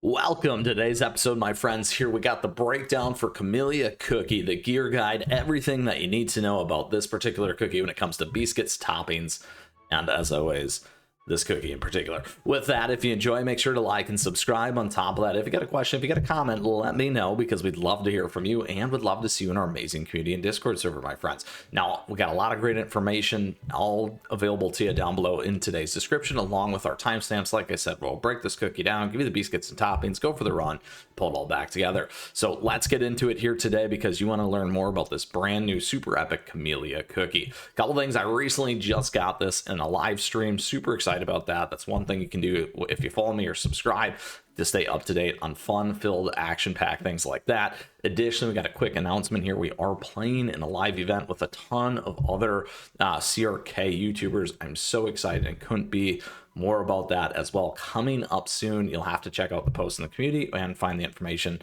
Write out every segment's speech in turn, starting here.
Welcome to today's episode, my friends. Here we got the breakdown for Camellia Cookie, the gear guide, everything that you need to know about this particular cookie when it comes to Beascuits Toppings, and as always, this cookie in particular. With that, if you enjoy, make sure to like and subscribe. On top of that, if you got a question, if you got a comment, let me know, because we'd love to hear from you and would love to see you in our amazing community and Discord server, my friends. Now, we got a lot of great information all available to you down below in today's description, along with our timestamps. Like I said, we'll break this cookie down, give you the Beascuits and Toppings, go for the run, pull it all back together. So let's get into it here today, because you want to learn more about this brand new super epic Camellia Cookie. A couple things. I recently just got this in a live stream. Super excited about that. That's one thing you can do if you follow me or subscribe to stay up to date on fun-filled, action-packed things like that. Additionally, we got a quick announcement here. We are playing in a live event with a ton of other CRK YouTubers. I'm so excited and couldn't be more about that as well. Coming up soon. You'll have to check out the post in the community and find the information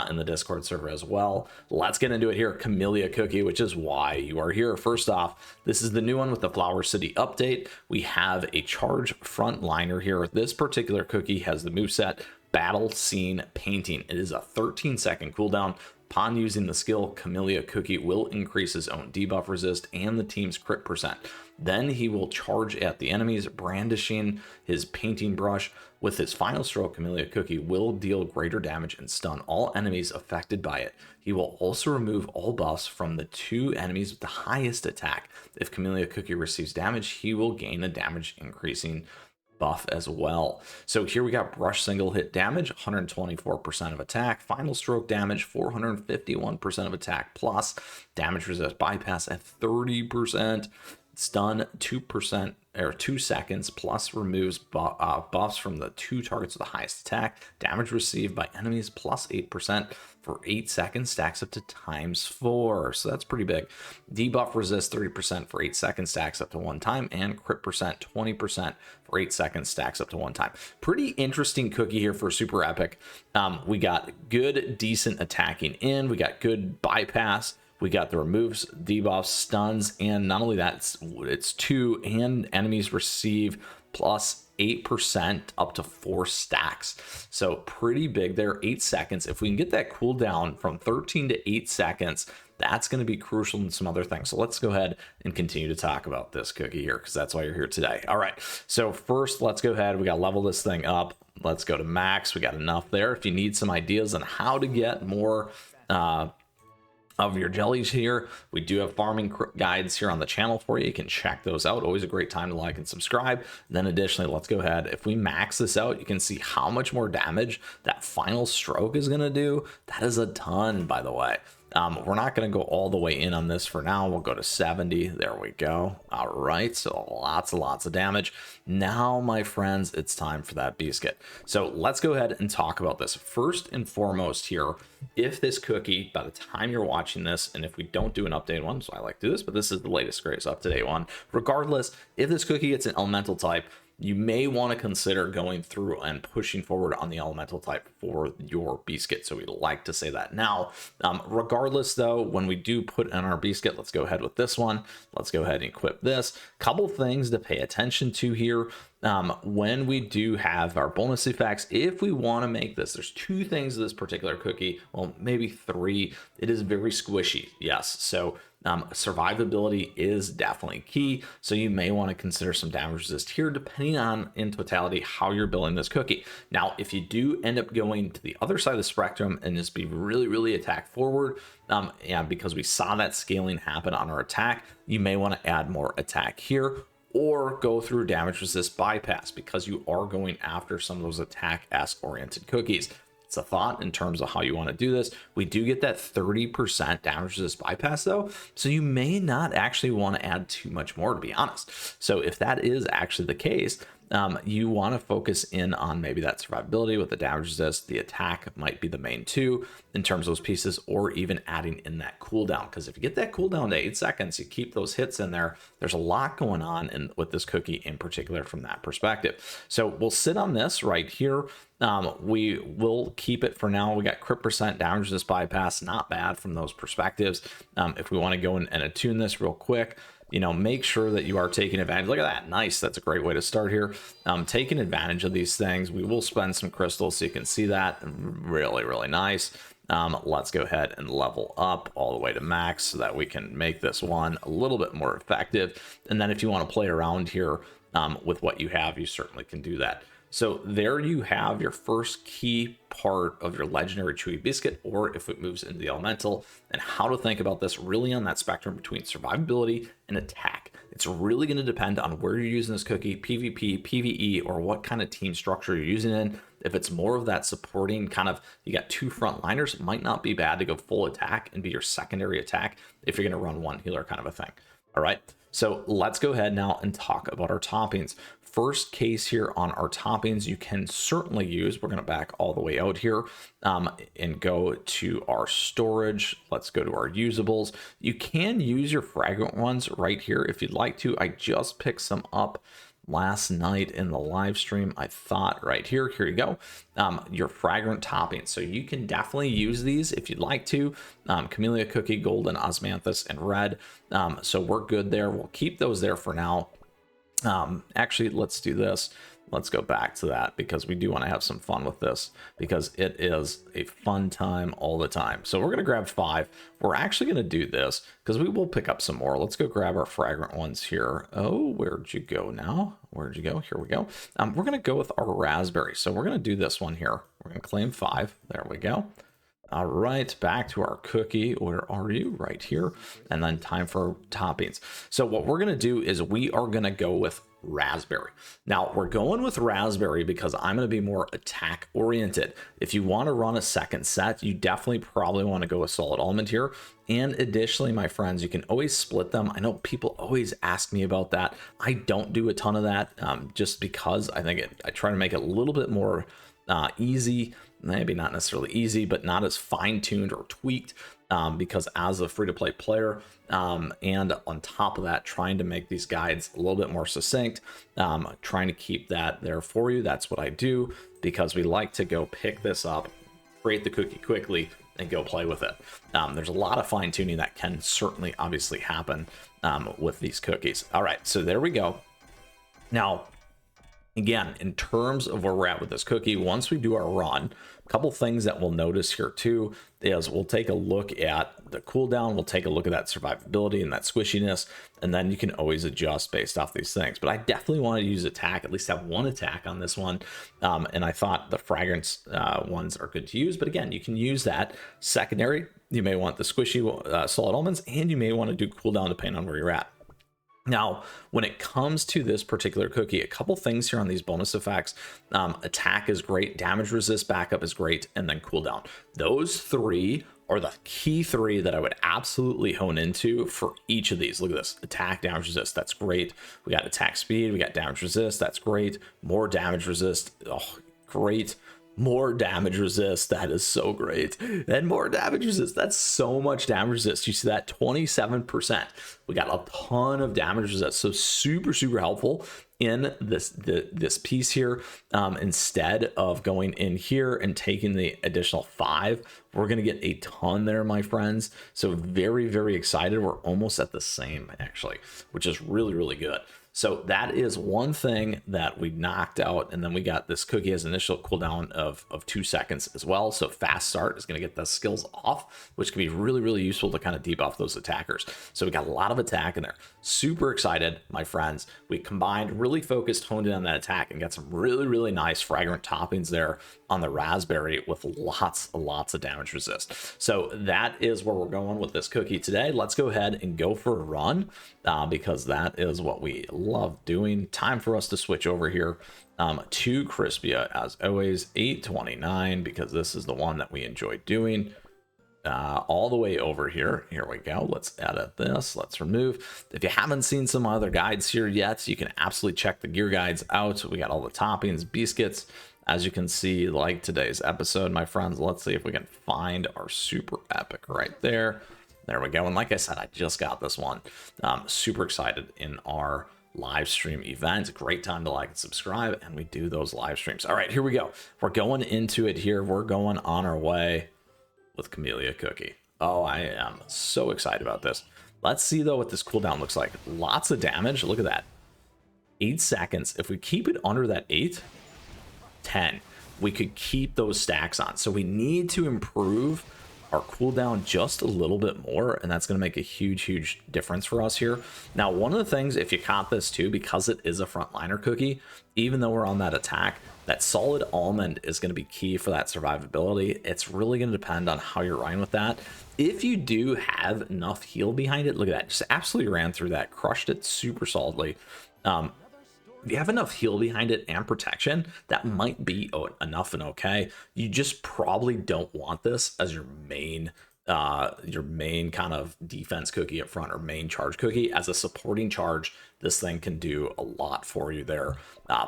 in the Discord server as well. Let's get into it here. Camellia Cookie, which is why you are here. First off, this is the new one with the Flower City update. We have a charge frontliner here. This particular cookie has the moveset Battle Scene Painting. It is a 13-second cooldown. Upon using the skill, Camellia Cookie will increase his own debuff resist and the team's crit percent. Then he will charge at the enemies, brandishing his painting brush. With his final stroke, Camellia Cookie will deal greater damage and stun all enemies affected by it. He will also remove all buffs from the two enemies with the highest attack. If Camellia Cookie receives damage, he will gain a damage increasing buff as well. So here we got brush single hit damage, 124% of attack, final stroke damage, 451% of attack, plus damage resist bypass at 30%, stun 2% or 2 seconds, plus removes buffs from the two targets with the highest attack. Damage received by enemies plus 8% for 8 seconds, stacks up to ×4. So that's pretty big. Debuff resist 30% for 8 seconds, stacks up to 1 time, and crit percent 20% for 8 seconds, stacks up to 1 time. Pretty interesting cookie here for super epic. We got good, decent attacking in. We got good bypass. We got the removes, debuffs, stuns, and not only that, it's 2 and enemies receive plus 8% up to 4 stacks. So pretty big there, 8 seconds. If we can get that cooldown from 13 to 8 seconds, that's going to be crucial in some other things. So let's go ahead and continue to talk about this cookie here, because that's why you're here today. All right, so first let's go ahead. We got to level this thing up. Let's go to max. We got enough there. If you need some ideas on how to get more of your jellies here, we do have farming guides here on the channel for you. You can check those out. Always a great time to like and subscribe. Then additionally, let's go ahead. If we max this out, you can see how much more damage that final stroke is going to do. That is a ton, by the way. We're not going to go all the way in on this for now. We'll go to 70. There we go. All right, so lots and lots of damage. Now, my friends, it's time for that Beascuit. So let's go ahead and talk about this. First and foremost here, if this cookie, by the time you're watching this, and if we don't do an update one, so I like to do this, but this is the latest, greatest up-to-date one. Regardless, if this cookie gets an elemental type, you may want to consider going through and pushing forward on the elemental type for your Beascuit. So we like to say that now. Regardless, though, when we do put in our Beascuit, let's go ahead with this one. Let's go ahead and equip this. Couple things to pay attention to here. When we do have our bonus effects, if we want to make this, there's 2 things to this particular cookie, well, maybe 3. It is very squishy, yes. So survivability is definitely key. So you may want to consider some damage resist here, depending on, in totality, how you're building this cookie. Now, if you do end up going to the other side of the spectrum and just be really, really attack forward, because we saw that scaling happen on our attack, you may want to add more attack here, or go through damage resist bypass, because you are going after some of those attack-esque oriented cookies. It's a thought in terms of how you want to do this. We do get that 30% damage resist bypass though, so you may not actually want to add too much more, to be honest. So if that is actually the case, you want to focus in on maybe that survivability with the damage resist. The attack might be the main 2 in terms of those pieces, or even adding in that cooldown, because if you get that cooldown to 8 seconds, you keep those hits in there. There's a lot going on with this cookie in particular from that perspective. So we'll sit on this right here. We will keep it for now. We got crit percent, damage resist bypass, not bad from those perspectives. If we want to go in and attune this real quick, you know, make sure that you are taking advantage. Look at that. Nice. That's a great way to start here. Taking advantage of these things. We will spend some crystals so you can see that. Really, really nice. Let's go ahead and level up all the way to max so that we can make this one a little bit more effective. And then if you want to play around here with what you have, you certainly can do that. So there you have your first key part of your legendary chewy biscuit, or if it moves into the elemental, and how to think about this really on that spectrum between survivability and attack. It's really going to depend on where you're using this cookie, PvP, PvE, or what kind of team structure you're using it in. If it's more of that supporting kind of, you got two frontliners, it might not be bad to go full attack and be your secondary attack if you're going to run one healer kind of a thing. All right, so let's go ahead now and talk about our toppings. First case here on our toppings, you can certainly use, we're going to back all the way out here and go to our storage. Let's go to our usables. You can use your fragrant ones right here if you'd like to. I just picked some up last night in the live stream. I thought right here you go, your fragrant toppings. So you can definitely use these if you'd like to. Camellia Cookie, Golden, Osmanthus, and Red. So we're good there. We'll keep those there for now. Actually, let's do this. Let's go back to that because we do want to have some fun with this because it is a fun time all the time. So we're going to grab 5. We're actually going to do this because we will pick up some more. Let's go grab our fragrant ones here. Oh, where'd you go now? Where'd you go? Here we go. We're going to go with our raspberry. So we're going to do this one here. We're going to claim 5. There we go. All right, back to our cookie. Where are you? Right here. And then time for toppings. So what we're going to do is we are going to go with raspberry. Now we're going with raspberry because I'm going to be more attack oriented. If you want to run a second set, you definitely probably want to go with solid almond here. And additionally, my friends, you can always split them. I know people always ask me about that. I don't do a ton of that just because I think I try to make it a little bit more easy, maybe not necessarily easy, but not as fine-tuned or tweaked because as a free-to-play player and on top of that, trying to make these guides a little bit more succinct, trying to keep that there for you. That's what I do because we like to go pick this up, create the cookie quickly, and go play with it. There's a lot of fine-tuning that can certainly obviously happen with these cookies. All right, so there we go. Now, again, in terms of where we're at with this cookie, once we do our run, a couple things that we'll notice here too is we'll take a look at the cooldown, we'll take a look at that survivability and that squishiness, and then you can always adjust based off these things. But I definitely want to use attack, at least have one attack on this one, and I thought the fragrance ones are good to use. But again, you can use that secondary. You may want the squishy solid almonds, and you may want to do cooldown depending on where you're at. Now, when it comes to this particular cookie, a couple things here on these bonus effects. Attack is great, damage resist, backup is great, and then cooldown. Those 3 are the key 3 that I would absolutely hone into for each of these. Look at this, attack, damage resist, that's great. We got attack speed, we got damage resist, that's great. More damage resist, oh, great. More damage resist, that is so great. And more damage resist, that's so much damage resist. You see that 27%. We got a ton of damage resist, so super helpful in this piece here. Instead of going in here and taking the additional 5, we're gonna get a ton there, my friends. So very excited. We're almost at the same actually, which is really good. So that is one thing that we knocked out, and then we got this cookie as initial cooldown of 2 seconds as well. So fast start is going to get the skills off, which can be really useful to kind of debuff those attackers. So we got a lot of attack in there. Super excited, my friends. We combined, really focused, honed in on that attack, and got some really nice fragrant toppings there on the raspberry with lots of damage resist. So that is where we're going with this cookie today. Let's go ahead and go for a run because that is what we love doing. Time for us to switch over here to Crispia as always, 829, because this is the one that we enjoy doing. All the way over here. Here we go. Let's edit this. Let's remove. If you haven't seen some other guides here yet, you can absolutely check the gear guides out. We got all the toppings, Beascuits, as you can see, like today's episode, my friends. Let's see if we can find our super epic right there. There we go. And like I said, I just got this one. Super excited in our live stream event. Great time to like and subscribe, and we do those live streams. All right, here we go. We're going into it here. We're going on our way with Camellia Cookie. Oh, I am so excited about this. Let's see though what this cooldown looks like. Lots of damage. Look at that. 8 seconds. If we keep it under that 8, 10, we could keep those stacks on. So we need to improve our cooldown just a little bit more, and that's going to make a huge difference for us here. Now, one of the things, if you caught this too, because it is a frontliner cookie, even though we're on that attack, that Solid Almond is going to be key for that survivability. It's really going to depend on how you're running with that. If you do have enough heal behind it, look at that, just absolutely ran through that, crushed it super solidly. If you have enough heal behind it and protection, that might be enough and okay. You just probably don't want this as your main kind of defense cookie up front, or main charge cookie. As a supporting charge, this thing can do a lot for you there,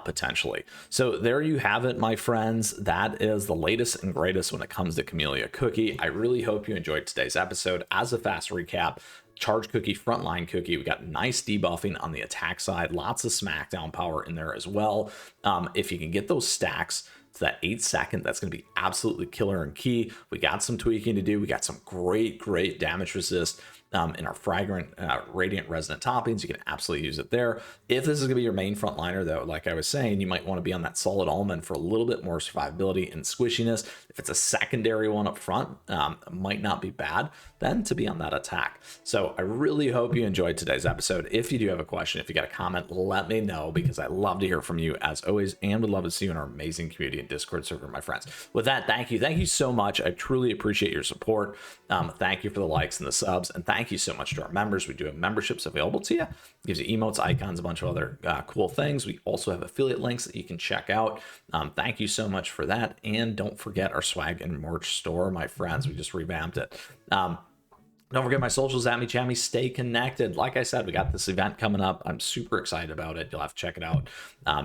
potentially. So there you have it, my friends. That is the latest and greatest when it comes to Camellia Cookie. I really hope you enjoyed today's episode. As a fast recap, charge cookie, frontline cookie, we got nice debuffing on the attack side, lots of smackdown power in there as well. If you can get those stacks to that 8 second, that's going to be absolutely killer and key. We got some tweaking to do. We got some great damage resist in our fragrant radiant resonant toppings. You can absolutely use it there. If this is going to be your main frontliner though, like I was saying, you might want to be on that Solid Almond for a little bit more survivability and squishiness. If it's a secondary one up front, it might not be bad then to be on that attack. So I really hope you enjoyed today's episode. If you do have a question, if you got a comment, let me know, because I love to hear from you as always, and would love to see you in our amazing community and Discord server, my friends. With that, thank you so much. I truly appreciate your support. Thank you for the likes and the subs, and thank you so much to our members. We do have memberships available to you. It gives you emotes, icons, a bunch of other cool things. We also have affiliate links that you can check out. Thank you so much for that, and don't forget our swag and merch store, my friends. We just revamped it. Don't forget my socials, at me, Chammy. Stay connected. Like I said, we got this event coming up. I'm super excited about it. You'll have to check it out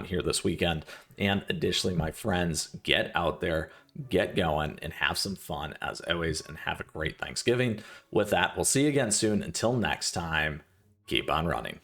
here this weekend. And additionally, my friends, get out there, get going, and have some fun as always, and have a great Thanksgiving. With that, we'll see you again soon. Until next time, keep on running.